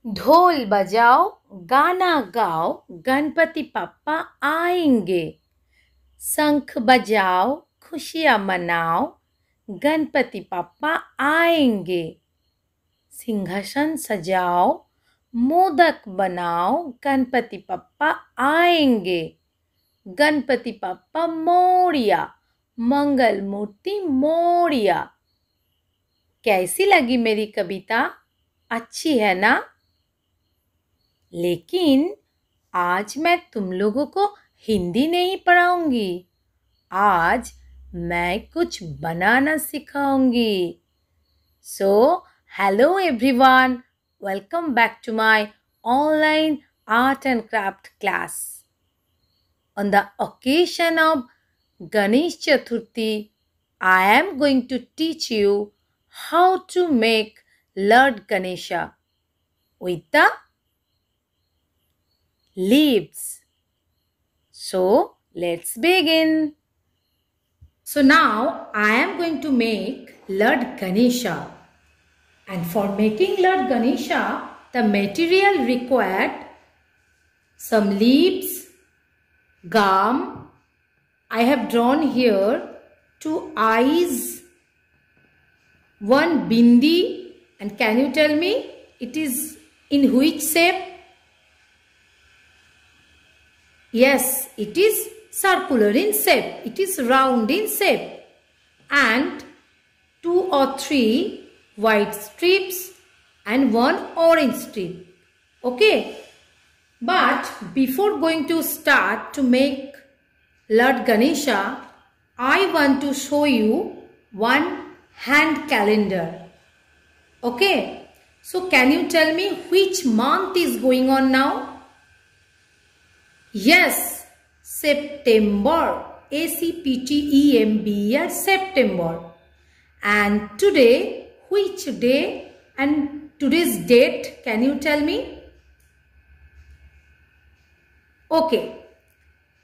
ढोल बजाओ, गाना गाओ, गणपति पप्पा आएंगे। शंख बजाओ, खुशियाँ मनाओ, गणपति पप्पा आएंगे। सिंहासन सजाओ, मोदक बनाओ, गणपति पप्पा आएंगे। गणपति पप्पा मोरिया, मंगल मूर्ति मोरिया। कैसी लगी मेरी कविता? अच्छी है ना? लेकिन आज मैं तुम लोगों को हिंदी नहीं पढ़ाऊंगी। आज मैं कुछ बनाना सिखाऊंगी। So, hello everyone. Welcome back to my online art and craft class. On the occasion of Ganesh Chaturthi, I am going to teach you how to make Lord Ganesha with the leaves. So, let's begin. So now I am going to make Lord Ganesha. And for making Lord Ganesha, the material required: some leaves, gum. I have drawn here 2 eyes, 1 bindi. And can you tell me it is in which shape? Yes, it is circular in shape. It is round in shape. And 2 or 3 white strips and 1 orange strip. Okay. But before going to start to make Lord Ganesha, I want to show you one hand calendar. Okay. So can you tell me which month is going on now? Yes, September. A-C-P-T-E-M-B-E-R, September. And today, which day and today's date, can you tell me? Okay,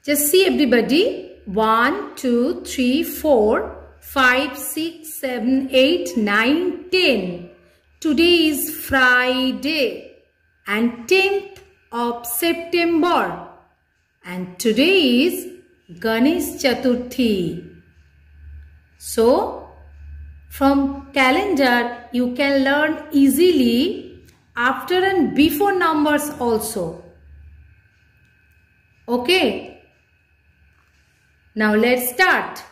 just see everybody. 1, 2, 3, 4, 5, 6, 7, 8, 9, 10. Today is Friday and 10th of September. And today is Ganesh Chaturthi. So, from calendar you can learn easily after and before numbers also. Okay. Now let's start.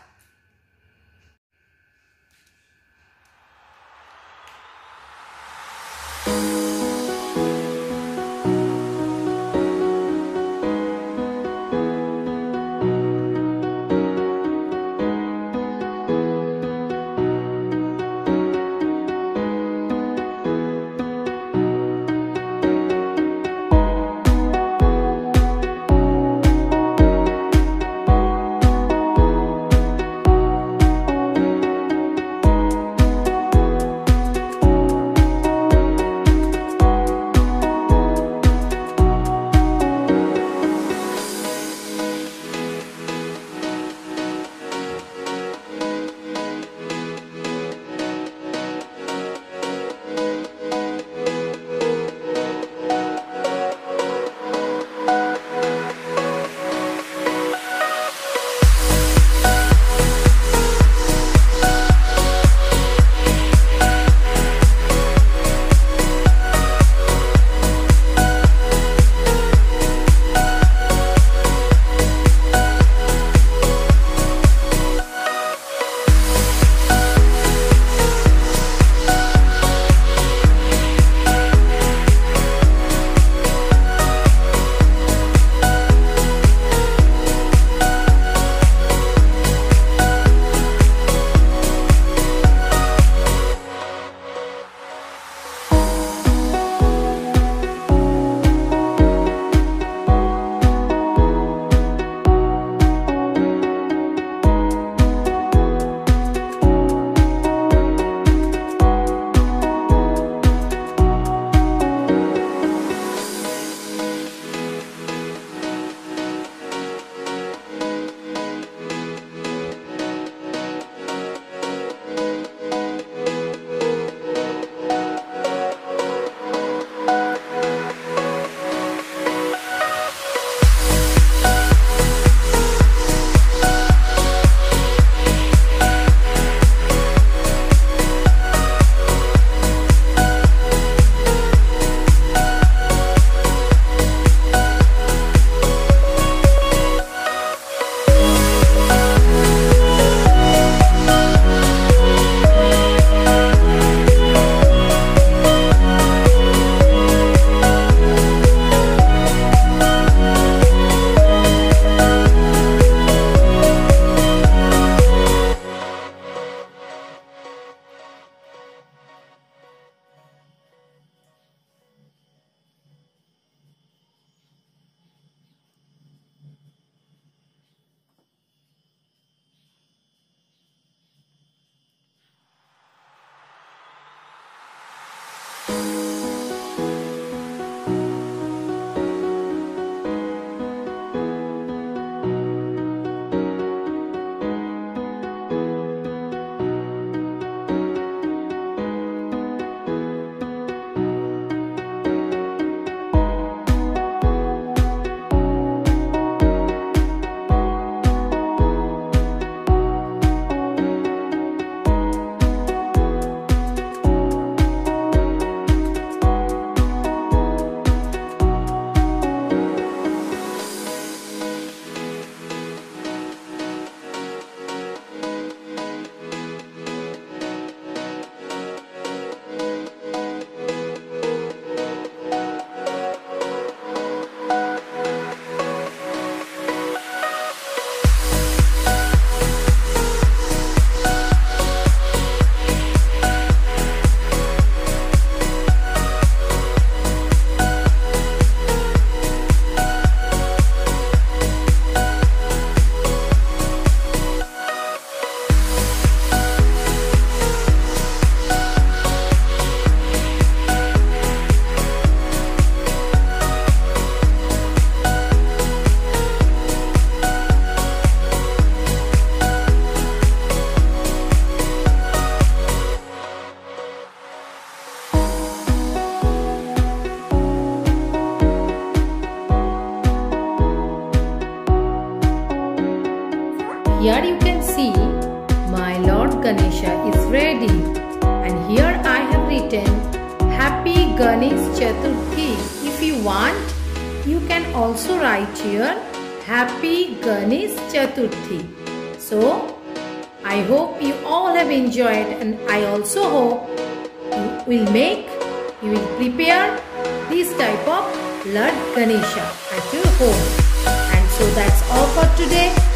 ready. And here I have written Happy Ganesh Chaturthi. If you want, you can also write here Happy Ganesh Chaturthi. So, I hope you all have enjoyed, and I also hope you will prepare this type of Lord Ganesha at your home. And so that's all for today.